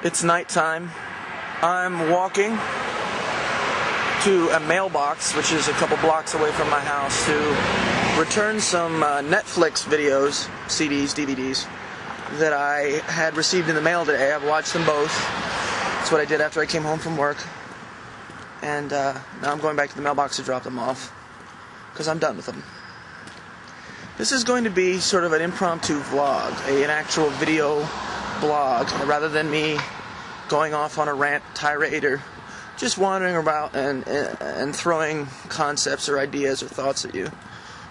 It's nighttime. I'm walking to a mailbox, which is a couple blocks away from my house, to return some Netflix videos, CDs, DVDs, that I had received in the mail today. I've watched them both. That's what I did after I came home from work. And now I'm going back to the mailbox to drop them off, because I'm done with them. This is going to be sort of an impromptu vlog, an actual video blog, rather than me going off on a rant, tirade, or just wandering about and throwing concepts or ideas or thoughts at you.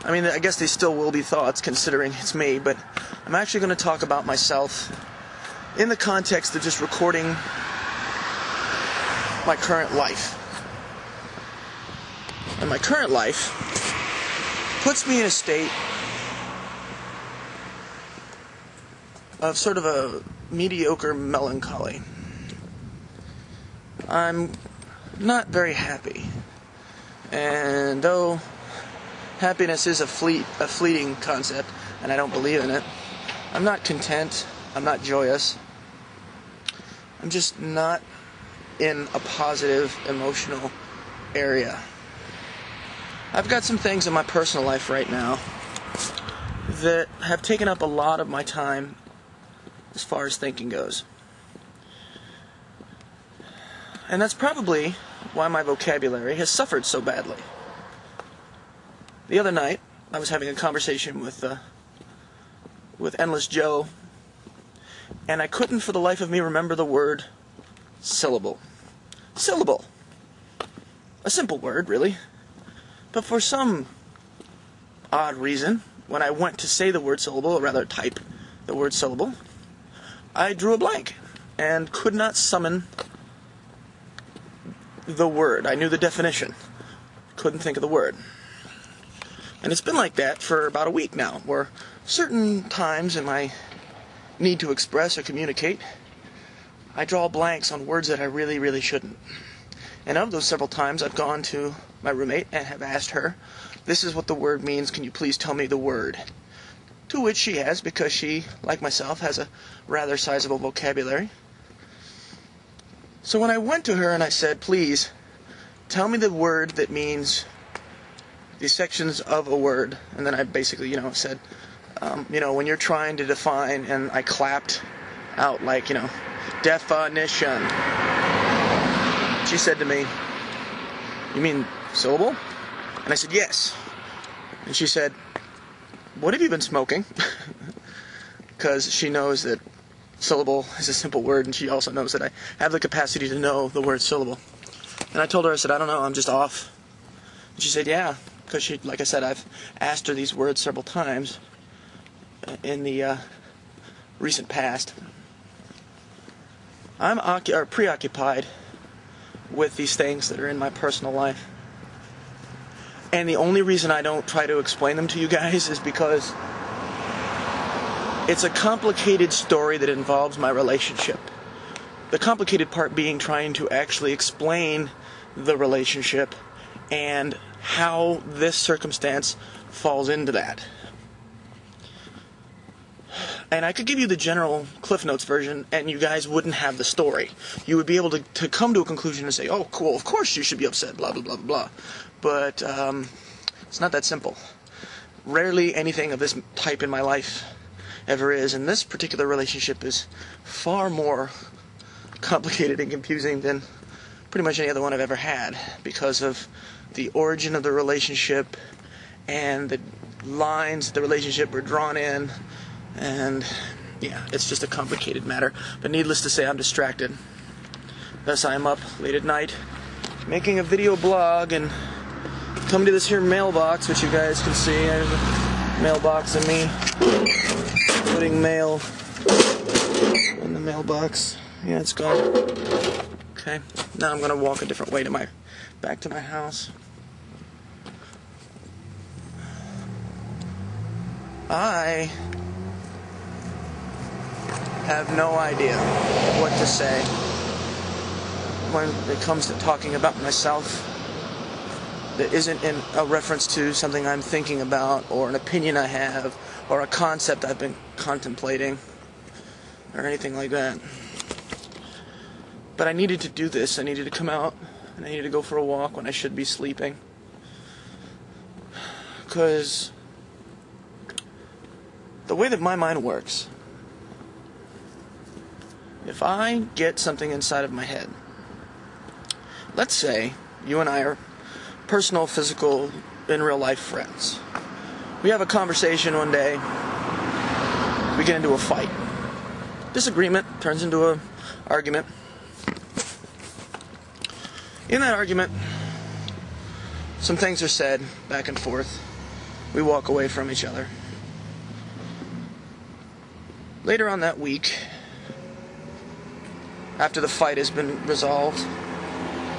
I mean, I guess they still will be thoughts, considering it's me, but I'm actually going to talk about myself in the context of just recording my current life. And my current life puts me in a state of sort of a mediocre melancholy. I'm not very happy, and though happiness is a fleeting concept, and I don't believe in it, I'm not content, I'm not joyous, I'm just not in a positive emotional area. I've got some things in my personal life right now that have taken up a lot of my time as far as thinking goes. And that's probably why my vocabulary has suffered so badly. The other night, I was having a conversation with Endless Joe, and I couldn't for the life of me remember the word syllable. Syllable. A simple word, really. But for some odd reason, when I went to say the word syllable, or rather type the word syllable, I drew a blank and could not summon the word. I knew the definition, couldn't think of the word. And it's been like that for about a week now, where certain times in my need to express or communicate, I draw blanks on words that I really, really shouldn't. And of those several times, I've gone to my roommate and have asked her, "This is what the word means, can you please tell me the word?" To which she has, because she, like myself, has a rather sizable vocabulary. So when I went to her and I said, "Please, tell me the word that means the sections of a word," and then I basically, said, when you're trying to define, and I clapped out like, definition. She said to me, "You mean syllable?" And I said, "Yes." And she said, "What have you been smoking?" Because she knows that syllable is a simple word, and she also knows that I have the capacity to know the word syllable. And I told her, I said, "I don't know, I'm just off." And she said, "Yeah," because she, like I said, I've asked her these words several times in the recent past. I'm preoccupied with these things that are in my personal life. And the only reason I don't try to explain them to you guys is because it's a complicated story that involves my relationship. The complicated part being trying to actually explain the relationship and how this circumstance falls into that. And I could give you the general Cliff Notes version, and you guys wouldn't have the story. You would be able to come to a conclusion and say, "Oh, cool, of course you should be upset, blah, blah, blah, blah, blah." But it's not that simple. Rarely anything of this type in my life ever is, and this particular relationship is far more complicated and confusing than pretty much any other one I've ever had, because of the origin of the relationship and the lines the relationship were drawn in. And yeah, it's just a complicated matter. But needless to say, I'm distracted. Thus I am up late at night making a video blog and come to this here mailbox, which you guys can see. There's a mailbox of me putting mail in the mailbox. Yeah, it's gone. Okay, now I'm gonna walk a different way to back to my house. I have no idea what to say when it comes to talking about myself that isn't in a reference to something I'm thinking about, or an opinion I have, or a concept I've been contemplating, or anything like that. But I needed to do this. I needed to come out, and I needed to go for a walk when I should be sleeping. Because the way that my mind works, if I get something inside of my head, let's say you and I are personal, physical, in real life friends. We have a conversation one day, we get into a fight. Disagreement turns into an argument. In that argument, some things are said back and forth. We walk away from each other. Later on that week, after the fight has been resolved,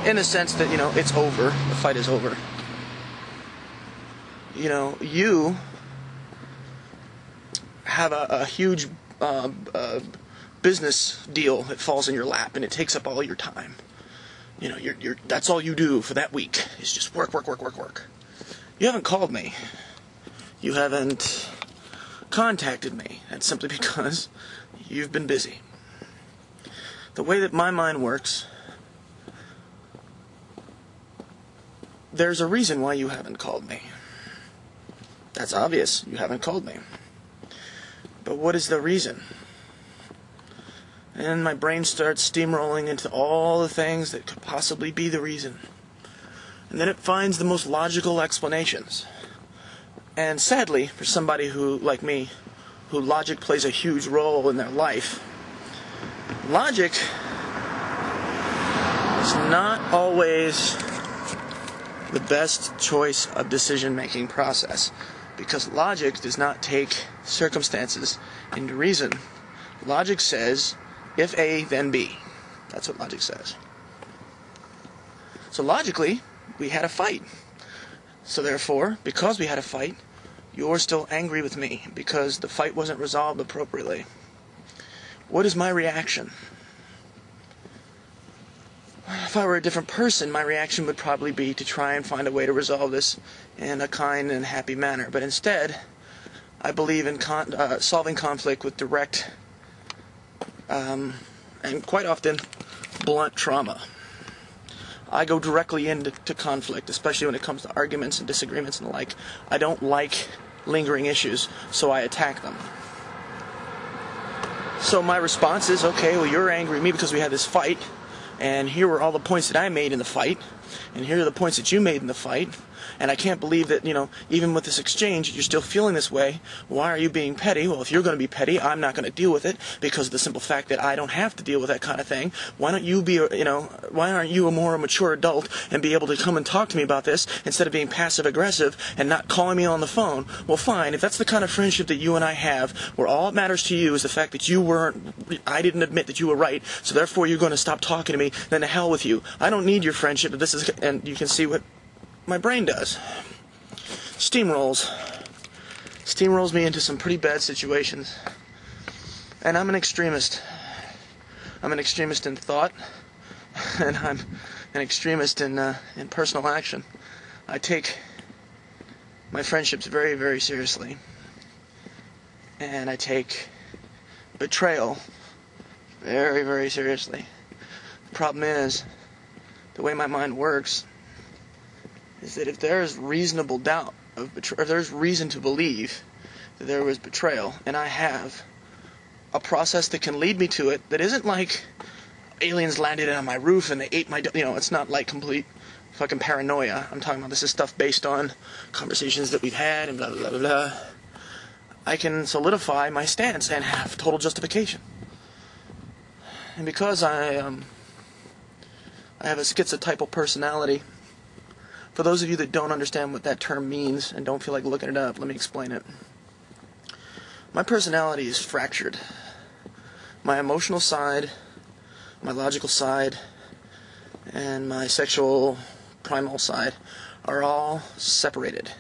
in the sense that, it's over, the fight is over, you have a huge business deal that falls in your lap, and it takes up all your time. That's all you do for that week is just work. You haven't called me. You haven't contacted me. That's simply because you've been busy. The way that my mind works, there's a reason why you haven't called me. That's obvious. You haven't called me. But what is the reason? And my brain starts steamrolling into all the things that could possibly be the reason. And then it finds the most logical explanations. And sadly, for somebody who, like me, who logic plays a huge role in their life, logic is not always the best choice of decision-making process, because logic does not take circumstances into reason. Logic says, if A, then B. That's what logic says. So logically, we had a fight. So therefore, because we had a fight, you're still angry with me because the fight wasn't resolved appropriately. What is my reaction? If I were a different person, my reaction would probably be to try and find a way to resolve this in a kind and happy manner. But instead, I believe in solving conflict with direct and quite often blunt trauma. I go directly into conflict, especially when it comes to arguments and disagreements and the like. I don't like lingering issues, so I attack them. So my response is, okay, well, you're angry at me because we had this fight, and here were all the points that I made in the fight, and here are the points that you made in the fight, and I can't believe that, even with this exchange, you're still feeling this way. Why are you being petty? Well, if you're going to be petty, I'm not going to deal with it because of the simple fact that I don't have to deal with that kind of thing. Why don't you be, why aren't you a more mature adult and be able to come and talk to me about this instead of being passive-aggressive and not calling me on the phone? Well, fine. If that's the kind of friendship that you and I have, where all that matters to you is the fact that I didn't admit that you were right, so therefore you're going to stop talking to me, then to hell with you. I don't need your friendship. And you can see what my brain does. Steamrolls me into some pretty bad situations. And I'm an extremist. I'm an extremist in thought, and I'm an extremist in personal action. I take my friendships very, very seriously. And I take betrayal very, very seriously. The problem is, the way my mind works is that if there is reasonable doubt of betrayal, if there's reason to believe that there was betrayal, and I have a process that can lead me to it, that isn't like aliens landed on my roof and they ate my, it's not like complete fucking paranoia. I'm talking about this is stuff based on conversations that we've had and blah, blah, blah, blah. I can solidify my stance and have total justification. And because I have a schizotypal personality. For those of you that don't understand what that term means and don't feel like looking it up, let me explain it. My personality is fractured. My emotional side, my logical side, and my sexual primal side are all separated.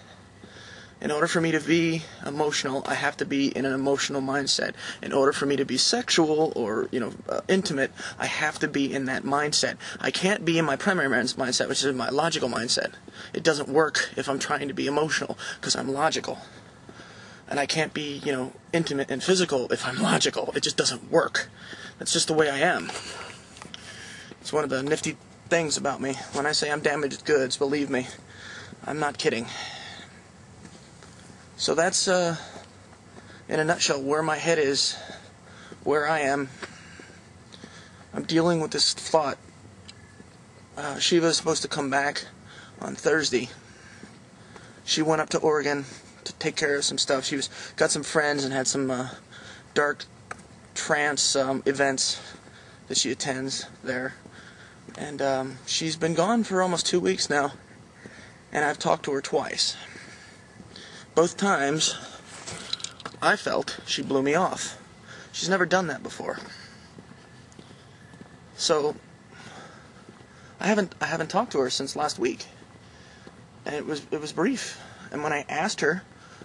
In order for me to be emotional, I have to be in an emotional mindset. In order for me to be sexual or, intimate, I have to be in that mindset. I can't be in my primary mindset, which is my logical mindset. It doesn't work if I'm trying to be emotional, because I'm logical. And I can't be, intimate and physical if I'm logical. It just doesn't work. That's just the way I am. one of the nifty things about me. When I say I'm damaged goods, believe me, I'm not kidding. So that's, in a nutshell, where my head is, where I am. I'm dealing with this thought. Shiva's supposed to come back on Thursday. She went up to Oregon to take care of some stuff. She got some friends and had some dark trance events that she attends there. And she's been gone for almost 2 weeks now. And I've talked to her twice. Both times, I felt she blew me off. She's never done that before. So I haven't talked to her since last week, and it was brief. And when I asked her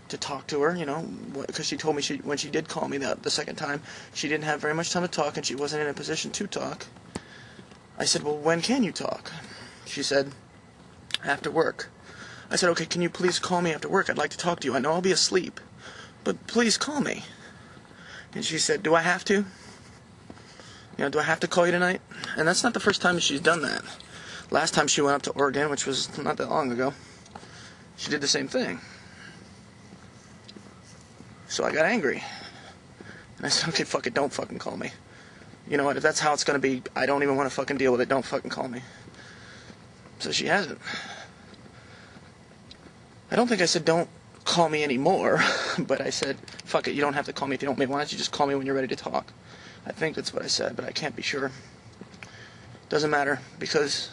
to talk to her, you know, because she told me when she did call me the second time, she didn't have very much time to talk, and she wasn't in a position to talk. I said, well, when can you talk? She said, after work. I said, okay, can you please call me after work? I'd like to talk to you. I know I'll be asleep, but please call me. And she said, do I have to? You know, do I have to call you tonight? And that's not the first time she's done that. Last time she went up to Oregon, which was not that long ago, she did the same thing. So I got angry. And I said, okay, fuck it, don't fucking call me. You know what, if that's how it's going to be, I don't even want to fucking deal with it, don't fucking call me. So she hasn't. I don't think I said don't call me anymore, but I said, fuck it, you don't have to call me if you don't. Why don't you just call me when you're ready to talk? I think that's what I said, but I can't be sure. Doesn't matter, because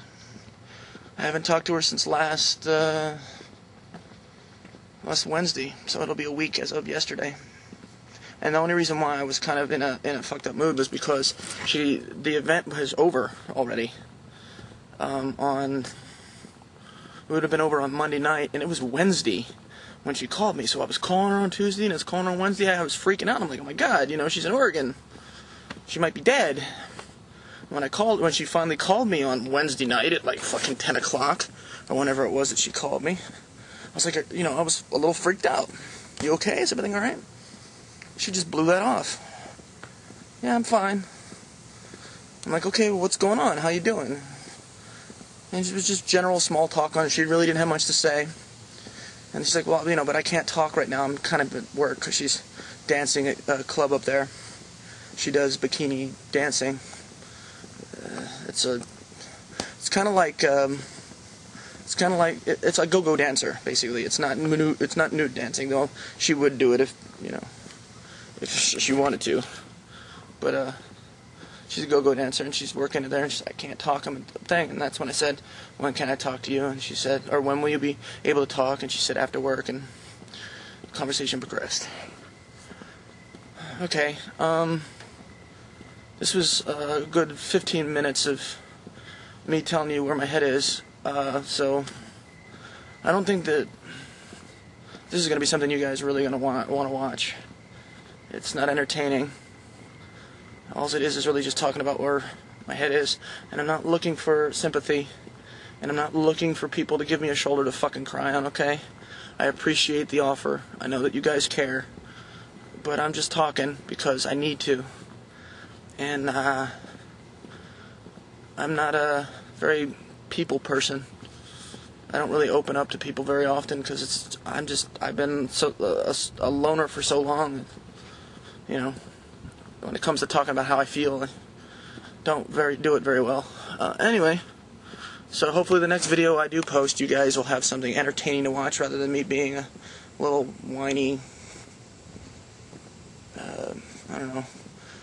I haven't talked to her since last Wednesday, so it'll be a week as of yesterday. And the only reason why I was kind of in a fucked up mood was because the event was over already. It would have been over on Monday night, and it was Wednesday when she called me. So I was calling her on Tuesday, and I was calling her on Wednesday. I was freaking out. I'm like, oh my God, you know, she's in Oregon. She might be dead. When she finally called me on Wednesday night at like fucking 10 o'clock, or whenever it was that she called me, I was like, you know, I was a little freaked out. You okay? Is everything alright? She just blew that off. Yeah, I'm fine. I'm like, okay, well, what's going on? How you doing? And it was just general small talk on it. She really didn't have much to say. And she's like, well, you know, but I can't talk right now. I'm kind of at work because she's dancing at a club up there. She does bikini dancing. It's kind of like it's a go-go dancer, basically. It's not nude dancing, though. She would do it if she wanted to. But she's a go-go dancer, and she's working there, and she's like, I can't talk, I'm a thing. And that's when I said, when can I talk to you? And she said, or when will you be able to talk? And she said, after work, and the conversation progressed. Okay, this was a good 15 minutes of me telling you where my head is, so I don't think that this is going to be something you guys are really going to want to watch. It's not entertaining. All it is really just talking about where my head is, and I'm not looking for sympathy, and I'm not looking for people to give me a shoulder to fucking cry on, okay? I appreciate the offer. I know that you guys care, but I'm just talking because I need to. And I'm not a very people person. I don't really open up to people very often because I've been a loner for so long. You know, when it comes to talking about how I feel, I don't do it very well. Anyway, so hopefully the next video I do post, you guys will have something entertaining to watch rather than me being a little whiny, I don't know,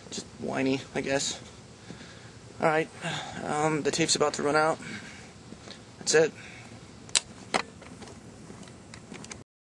just whiny, I guess. Alright, the tape's about to run out. That's it.